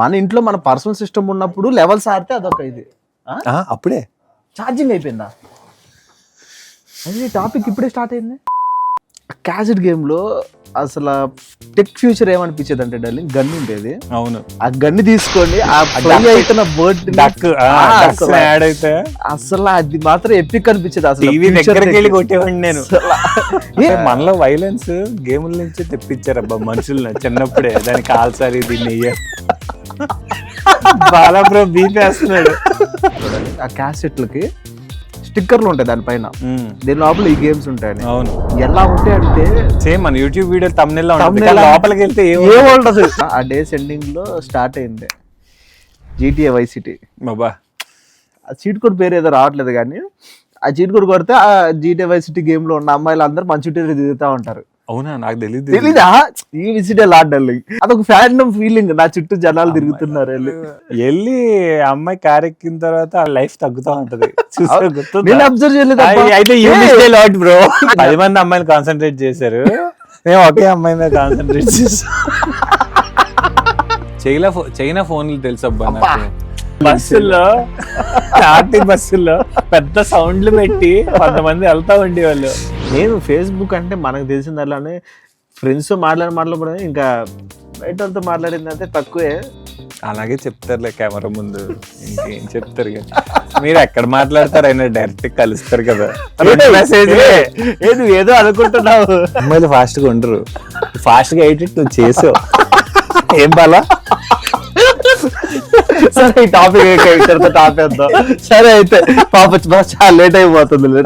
మన ఇంట్లో మన పర్సనల్ సిస్టమ్ ఉన్నప్పుడు లెవెల్స్ ఆడితే అదొక ఇది అప్పుడే ఛార్జింగ్ అయిపోయిందా? అది టాపిక్ ఇప్పుడే స్టార్ట్ అయింది. క్యాసెట్ గేమ్ లో అసలు టెక్ ఫ్యూచర్ ఏమనిపించేది అంటే డార్లింగ్, గన్ ఉండేది. అవును, ఆ గన్ని తీసుకొని ఆ ఫ్లై అవుతున్న బర్డ్ యాడ్ అయితే అసలు అది మాత్రం ఎపిక్ అనిపించేది. అసలు టీవీ దగ్గరికి వెళ్ళి కొట్టేవాడిని నేను. మనలో వైలెన్స్ గేముల నుంచి తెప్పించారబ్బా మనుషులను చిన్నప్పుడే. దానికి కాల్సారి దీన్ని బాలా బ్రో బీపేస్తున్నాడు. ఆ క్యాసెట్లకి స్టిక్కర్లు ఉంటాయి దానిపైన, దీని లోపల ఈ గేమ్స్ ఉంటాయని. అవును, ఎలా ఉంటాయి అంటే సేమ్ మన యూట్యూబ్ వీడియో thumbnail లో లోపలికి వెళ్తే ఏముండదు. ఆ డేస్ ఎండింగ్ లో స్టార్ట్ అయింది GTA Vice City. బాబా ఆ చీట్ కోడ్ పేరు ఏదో రావట్లేదు కానీ ఆ చీట్ కోడ్ కొడితే ఆ GTA Vice City గేమ్ లో ఉన్న అమ్మాయిలు అందరూ మంచి తిరుగుతూ ఉంటారు. అవునా, నాకు తెలియదు. తెలీదా? ఈ విసిటే లాడ్డాలి, అదొక ఫ్యాన్డమ్ ఫీలింగ్. నా చుట్టూ జనాలు తిరుగుతున్నారు. వెళ్ళి అమ్మాయి కార్ ఎక్కిన తర్వాత లైఫ్ తగ్గుతా ఉంటది. నేను అబ్జర్వ్ చేయలేదు. అయితే లాట్ బ్రో, 10 మంది అమ్మాయిలు కాన్సన్ట్రేట్ చేశారు, నేను ఒకే అమ్మాయి మీద కాన్సన్ట్రేట్ చేశాను. చైనా ఫోన్లు తెలుసబ్బా నాకు. బస్సుల్లో బస్సుల్లో పెద్ద సౌండ్లు పెట్టి కొంతమంది వెళ్తా ఉండేవాళ్ళు. నేను ఫేస్బుక్ అంటే మనకు తెలిసిన దానిలోనే ఫ్రెండ్స్ మాట్లాడడం ఇంకా బయట వాళ్ళతో మాట్లాడిందంటే తక్కువే. అలాగే చెప్తారులే కెమెరా ముందు, ఇంకేం చెప్తారు కదా. మీరు ఎక్కడ మాట్లాడతారు, అయినా డైరెక్ట్ కలుస్తారు కదా. మెసేజ్ నువ్వు ఏదో అనుకుంటున్నావు. అమ్మాయిలు ఫాస్ట్ గా ఉండరు, ఫాస్ట్ గా ఎడిట్ నువ్వు చేసావు. ఏం బాలా సరే ఈ టాపిక్ టాప్ వేద్దాం. సరే అయితే పాప చాలా లేట్ అయిపోతుంది.